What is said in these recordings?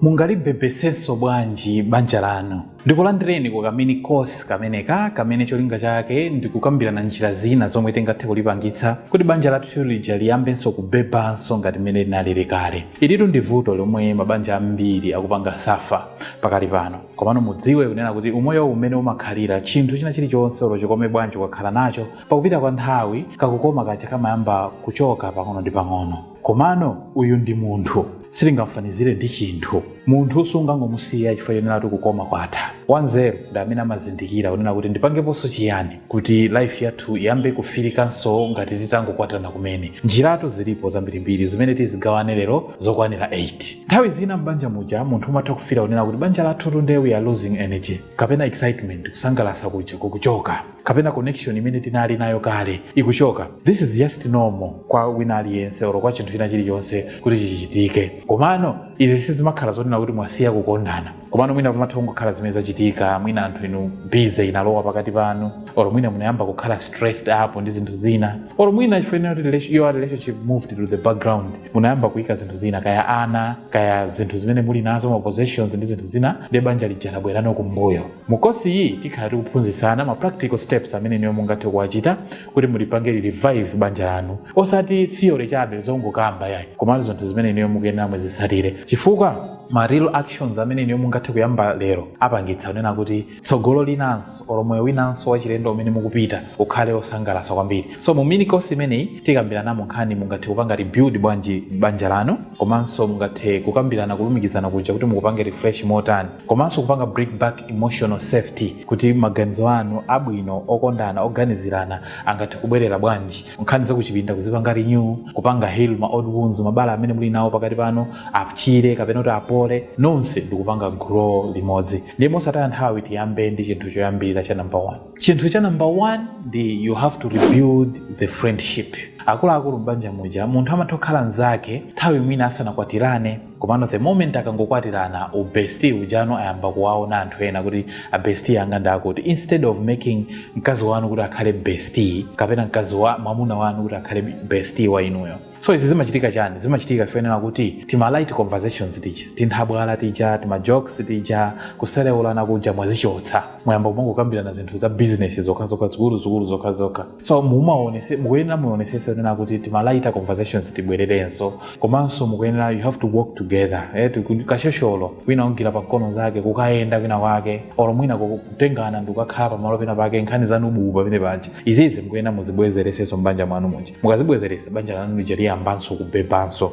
Mungalibebesenso bwanji banja lanu. Ndikulandireni ku kamini course kamene cholinga chake ndikukambirana njira zina zomwe tingathe kulipangitsa kuti banja lathu lija liyambenso kubebanso ngati mmene linalili kale. Ilitu ndi vuto lomwe mabanja ambiri akupanga safa pakali pano. Komano mudziwe kunena kuti umoyo umene umakhalira chinthu china chilichonse olo chikome bwanji ukakhala nacho pakupita kwa nthawi kakukoma kacha kamayamba kuchoka pang'ono ndi pang'ono. Komano uyu ndi munthu, sitingamfanizire ndi chinthu. Munthu sungangomusiya chifukwa chonena kukoma kwatha. Wanzeru ndi amene amazindikira kunena kuti ndipangeponso chiyani kuti life yathu iyambe kufirikanso ngati zitangokwatana kumene. Njiratu zilipo zambirimbiri zimene tizigawane lero zokwanira 8. Nthawi zina mbanja muja munthu umatha kufira kunena kuti banja lathu tunde we are losing energy, kapena excitement, kusangalasa kuja kukuchoka, kapena connection imene tinali nayo kale ikuchoka. This is just normal kwa wina aliyense oro kwa chinthu china chilichonse kuti chichitike. Komano izi sizimakhala zonena kuti mwasiya kukondana. Komano mwina pamatha kungokhala zimene zachitika, mwina anthu inu busy inalowa pakati panu, oro mwina munayamba kukhala stressed up ndi zinthu zina, oro mwina chifukwa kuti your relationship moved to the background, munayamba kuyika zinthu zina kaya ana, kaya zinthu zimene muli nazo ma possessions ndi zinthu zina, ndi banja lija labwerano kumbuyo. Mukosi iyi tikhala tikuphunzitsana ma practical steps amene niyo mungathe kuwachita kuti mulipange revive banja lanu. Osati theory chabe zongokamba yayi, koma zinthu zimene niyo mukuyenera mwezitsatire. Chifukwa ma real actions amene niyo mungathe kuyamba lero apangitsa kunena kuti tsogolo linanso oro moyo winanso wachilendo umene mukupita ukhale osangalatsa kwambiri. So mu mini course imeneyi tikambirana nkhani mungathe kupanga rebuild bwanji banja lanu, komanso mungathe kukambirana kulumikizana kuja kuti mukupange refresh motani, komanso kupanga break back emotional safety kuti maganizo anu abwino okondana oganizirana angathe kubwerera bwanji. Nkhani zakuchipinda kuzipanga renew, kupanga heal ma old wounds, mabala amene muli nawo pakati pano apchire kapena kuti apole, nonse ndikupanga grow limodzi. Ndiye mosataya nthawi tiyambe ndi chinthu choyambirira cha number 1. Chinthu cha number 1 ndi you have to rebuild the friendship. Akuluakulu mbanja muja munthu amatha kukhala nzake nthawi mwina asanakwatirane, komano the moment akangokwatirana ubesti ujano ayamba kuwaona anthu ena kuti abesti anga ndakuti, instead of making mkazi wanu kuti akhale bestie kapena mkazi wa mwamuna wanu kuti akhale bestie wa inuyo. So izi zimachitika chani? Zimachitika fenena kuti tima light conversations tija, tinthabwala tija, tima jokes tija, kuselewulana kuja mwazichotsa, mwayamba kumangokambirana zinthu za business zokhazoka zikulu zokhazoka. So mukuyenera muonesese kunena kuti tima light conversations tibwererenso, komanso mukuyenera you have to work together. Kashosholo wina ungira pakono zake kukayenda wina wake, oro mwina kutengana ndikukakhala pamalo pena pake nkhani zanu buba pene pachi. Izizi mukuyenera muzibwezeresenso mbanja mwanu muja. Mukazibwezeresa banja lanu lija liyambanso kubebanso.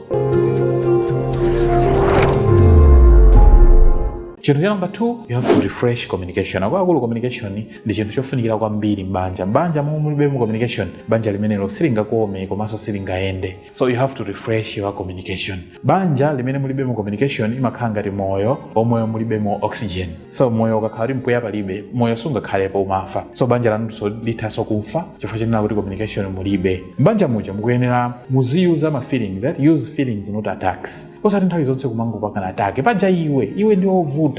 Chinthu cha number 2, you have to refresh communication. Akuluakulu communication ndi chinthu chofunikira kwambiri mbanja. Mbanja momwe mulibemo communication, banja limenelo silingakome komanso silingayende. So you have to refresh your communication. Banja limene mulibemo communication imakhala ngati moyo omwe mulibemo oxygen. So moyo ukakhala uli mpweya palibe, moyo sungakhalepo umafa. So banja lanunso lithaso kufa chifukwa chenena kuti communication mulibe. Mbanja muja mukuyenera muziuza ma feelings, that use feelings not attacks. Osati nthawi zonse kumangopanga attack. Paja iwe ndi ovuta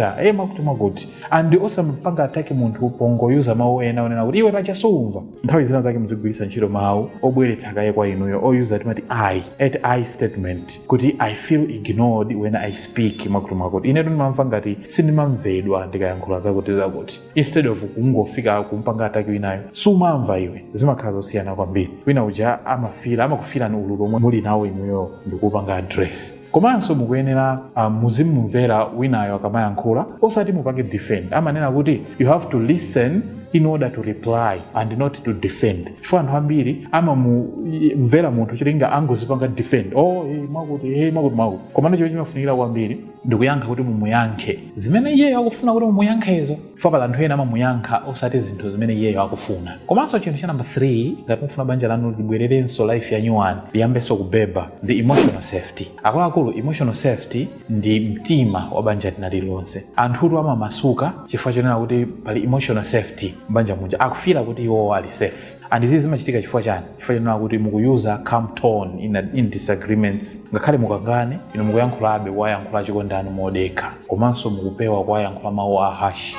makuti and osamupanga atake munthu upongo yuza mawu ena onena kuti iwe pachasumva. Nthawi zina zake muzigwiritsa ntchito mawu obweretsa kaye kwa inuyo, oyuza timati I statement kuti I feel ignored when I speak makuti ine ndimamva ngati sindimamvedwa ndikayankhula zakuti, instead of kungofika kumpanga atake winayo sumamva iwe. Zimakhala zosiyana kwambiri. Wina uja amakufira ni ululu omwe muli nawo inuyo ndikupanga address. Komanso mukuyenera muzimumvera winayo akamayankhula, osati mupange defend. Amanena kuti you have to listen in order to reply and not to defend. Chifukwa anthu ambiri amamumvera munthu cholinga angozipanga defend. Makuti. Komano chimene chimafunikira kwambiri ndikuyankha kuti mumuyankhe zimene iyeyo akufuna kuti mumuyankhezo. Chifukwa pala anthu ena amamuyankha osati zinthu zimene iyeyo akufuna. Komanso chinthu cha number 3, ngati mufuna banja lanu libwererenso life yanyuwani liyambenso kubeba, ndi emotional safety. Akuluakulu emotional safety ndi mtima wa banja linalilonse. Anthutu amamasuka chifukwa chonena kuti pali emotional safety banja muja, akufira kuti iwo ali safe. And izi zimachitika chifukwa chani? Chifukwa chonena kuti mukuyuza calm tone in disagreements. Ngakhale mukangane inu mukuyankhulabe wayankhula chikondano modeka, komanso mukupewa kwayankhula mawu a harsh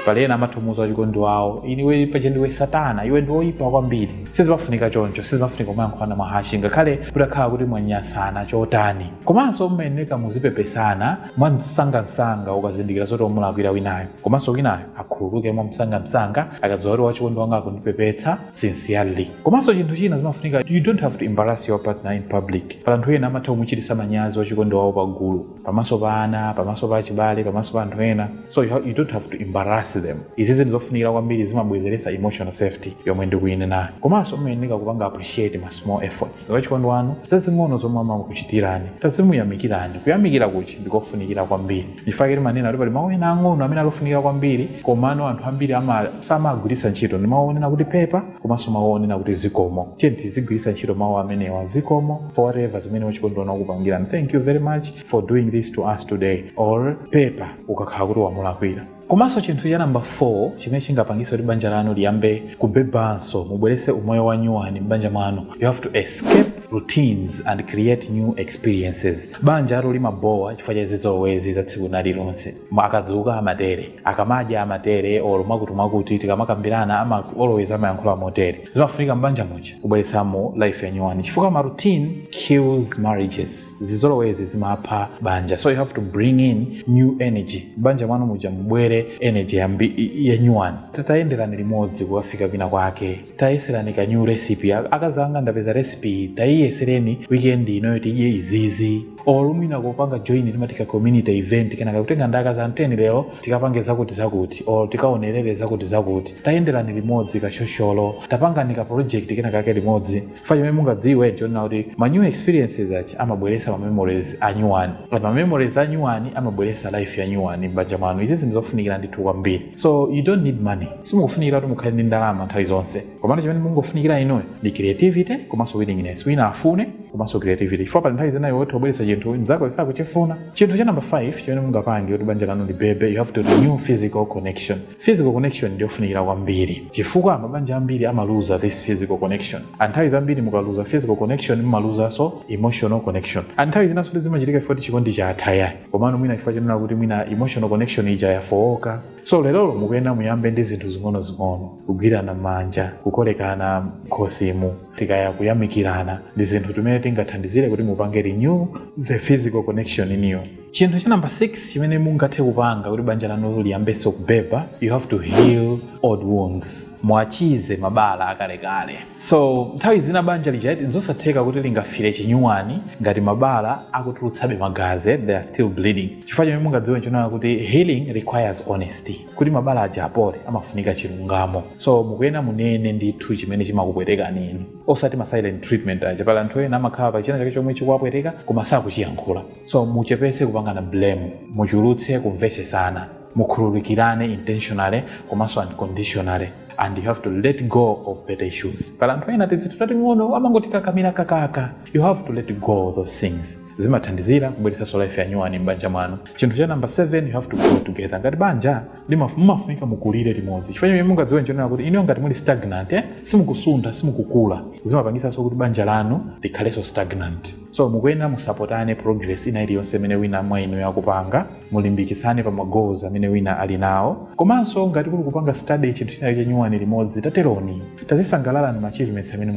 pali ena amathumuza chikondi wawo iwe paja ndiwe satana, iwe ndi woyipa kwambiri. Sizimafunika choncho, sizimafunika kumayankhulana mwahashi ngakhale kutakhala kuti mwanyasana chotani. Komanso mmayeneka muzipepesana mwamsangamsanga ukazindikira zoti omulakwira winayo, komanso winayo akhululuke mwamsangamsanga akadziwa kuti wachikondi wanga akundipepetsa sincerely. Komanso chinthu china zimafunika, you don't have to embarrass your partner in public. Pala anthu ena amatha kumuchitisa manyazi wachikondi wawo pagulu, pamaso pa ana, pamaso pa achibale, pamaso pa anthu ena. So you don't have to embarrass them. Izi ndizofunikira kwambiri, zimabwezeresa emotional safety yomwe ndikuine nayo. Komanso mmayeneka kupanga appreciate ma small efforts wachikondi wanu, zazing'ono zomwe amakuchitirani, tazimuyamikirani. Kuyamikira kuchi ndikofunikira kwambiri. Ndifakire manena kuti pali mawu ena ang'ono amene alofunikira kwambiri, komano anthu ambiri samagwiritsa ntchito. Ndi mawu onena kuti pepa, komanso mawu onena kuti zikomo. Tiye tizigwiritsa ntchito mawu amenewa, zikomo for whatever zimene wachikondi wanu akupangirani. Thank you very much for doing this to us today. Or pepa ukakhala kuti wamulakwira. Komanso chinthu cha number 4 chimene chingapangisa kuti banja lanu liyambe kubebanso, mubwerese umoyo wa nyuwani m'banja mwanu. You have to escape routines and create new experiences. Banja alo limabowa chifukwa cha zizolowezi za tsiku lililonse. Akadzuka amatere, akamadya amatere, or mwakuti tikamakambirana ama always amayankhula motere. Zimafunika m'banja muja kubweresamo life ya nyuwani chifukwa ma routine kills marriages. Zizolowezi zimapha banja. So you have to bring in new energy. Banja mwanu muja mbwere energy ya nyuwani. Tatayenderani limodzi kukafika kwina kwake. Tayeserani ka new recipe. Akazanga ndapeza recipe, tayiyesereni weekend ino yoti iye izizi. Olumina kupanga join limatika community event kenaka kutenga ndaka za anteni lero tikapange zakuti or tikaonerere zakuti. Tayenderani limodzi ka shosholo, tapanga nika project kenaka kake limodzi. Fanya mungadziwe tiona kuti ma new experiences achi amabweresa ma memories a nyuwani. Ma memories a nyuwani amabweresa life ya nyuwani m'banja mwanu. Izi ndizofunikira ndithu kwambiri. So you don't need money. Simukufunikira kuti mukhale ndi ndalama nthawi zonse. Komano chimene mungofunikira inoyo ndi creativity komanso willingness. Wina afune komanso creativity. Chifukwa nthawi zinayo woti wabweretsa chinthu nzako sakuchifuna. Chinthu cha number 5 chimene mungapange kuti banja lanu libebe, you have to renew physical connection. Physical connection ndiyofunikira kwambiri. Chifukwa mabanja ambiri amaluza this physical connection. Nthawi zambiri mukaluza physical connection mumaluza so emotional connection. Nthawi zinaso zimachitika chifukwa chikondi cha athaya. Komano mwina chifukwa chenera kuti mwina emotional connection ija yafowoka. So lero mukuyenda muyambe ndi zinthu zing'ono, kugwirana manja, kukolekana khosimu, tikaya kuyamikirana, ndi zinthu tumene tingathandizire kuti mupange renew the physical connection iniyo. Chinthu cha number 6 chimene mungathe kupanga kuti banja lanu liyambenso kubeba, you have to heal old wounds. Mwachize mabala akalekale. So nthawi zina banja lijaiti nzosatheka kuti lingafire chinyuwani ngati mabala akutulutsabe magazi, they are still bleeding. Chifukwa chimene mungadziwe nchonena kuti healing requires honesty. Kuti mabala aja apole amafunika chilungamo. So mukuyena munene ndithu chimene chimakupweteka nini. Osati ma silent treatment aja pala anthu ena amakhala pa china chake chomwe chikuwapweteka koma sakuchiyankhula. So muchepese kupangana blame, muchulutse kumvesesana, mukhululukirane intentionally komanso unconditionally. And you have to let go of better issues. Pala anthu ena tizithu tating'ono amangotikakamira kakaka. You have to let go of those things. Zimathandizira kubweretsa life ya nyuwani m'banja mwanu. Chinthu cha number 7, you have to grow together. Ngati banja mumafunika mukulire limodzi. Chifukwa chimene mungadziwe nchonena kuti ino ngati muli stagnant, simukusunda, simukukula, zimapangisanso kuti banja lanu likhalenso stagnant. So mukuyenda musapotane progress ina iliyonse imene wina mwa inu yakupanga, mulimbikisane pa magoals amene wina ali nawo. Komanso ngati kuli kupanga study chinthu china cha nyuwani limodzi, tateroni tazisangalala ndi achievements amene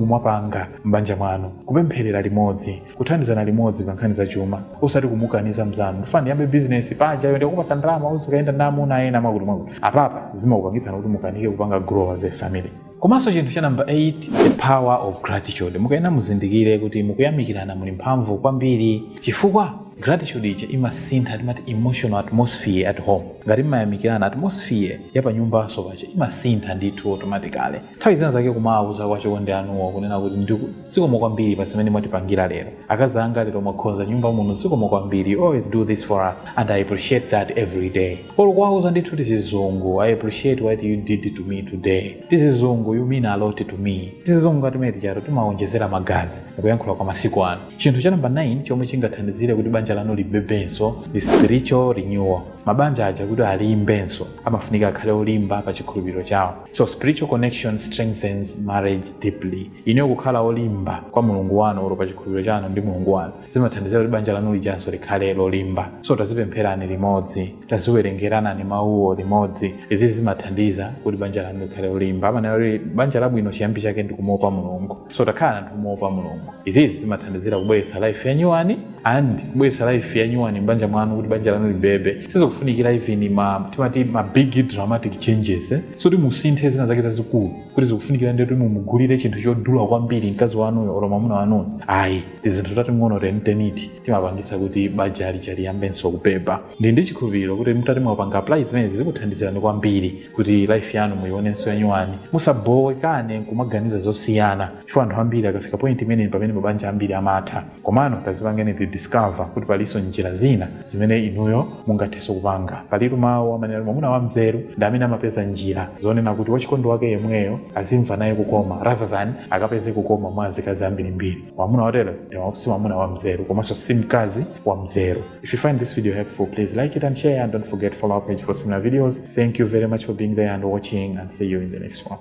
mwapanga m'banja mwanu, kupempherera limodzi, kuthandizana limodzi pa nkhani za chuma, osati kumukaniza mzanu. Ndifani yambe business paja yende kupasa ndalama uzikaenda namuna ena makuti. Apapa zimakupangitsana kuti mukanike kupanga grow as a family. Komanso chinthu cha number 8, the power of gratitude. Mukayena muzindikire kuti mukuyamikirana muli mphamvu kwambiri. Chifukwa gratitude ije imasintha timati emotional atmosphere at home. Ngati mmayamikirana atmosphere yapa nyumba aso pache imasintha ndithu automatically. Nthawi zina zake kumawuza kwa chikondi anuwo kunena kuti ndiku sikomo kwambiri pa zimene mwatipangira lero. Akazanga lero mwakhonza nyumba muno sikomo kwambiri. Always do this for us and I appreciate that every day. Olo kwauza ndithu tizizungu, I appreciate what you did to me today. Tizizungu, you mean a lot to me. Tizizungu ngati meti charo timaonjezera magazi kuyankhula kwa masiku anu. Chinthu cha number 9 chomwe chingathandizire kuti banja lanu libebenso, the spiritual renewal. mabanja aja kuti alimbenso amafunika akhale olimba pa chikhulupiriro chawo. So spiritual connection strengthens marriage deeply. Ine kukhala olimba kwa mulungu wanu olo pa chikhulupiriro chanu ndi mulungu wanu zimathandizira kuti banja lanu lijanso likhale lolimba. So tazipempherani limodzi, taziwerengerana mawuwo limodzi. Izi zimathandiza kuti banja lanu likhale lolimba. Amanena banja labwino chiyambi chake ndi kumopa mulungu. So takhala anthu kumopa mulungu. Izi zimathandizira kubweretsa life yanyuwani and kubweretsa life yanyuwani mbanja mwanu kuti banja lanu libebe. Sizokufunikira even timati big dramatic changes. So kuti musinthe zina zake zazikulu kuti zikufunikira ndi kuti mumugulire chinthu chodula kwambiri mkazi wanuyo olo mwamuna wanuyo. Ayi tizinthu tatimono teniteniti timapangisa kuti banja liyambenso kubeba. Ndi chikhulupiriro kuti mutati mwapanga apply zimene zikuthandizirani kwambiri kuti life yanu muionenso yanyuwani. Musabowekane kumaganiza zosiyana chifukwa anthu ambiri akafika point imene pamene mabanja ambiri amatha. Komano tazipangeni discover kuti palinso njira zina zimene inuyo mungathenso kupanga. Palitu mawu amanena mwamuna wa mzeru ndi amene amapeza njira zonena kuti wachikondi wake yemweyo azimva naye kukoma rather than akapeze kukoma mwa azikazi ambirimbiri. Mwamuna watero si mwamuna wa mzeru komanso si mkazi wa mzeru. If you find this video helpful, please like it and share, and don't forget to follow our page for similar videos. Thank you very much for being there and watching, and see you in the next one.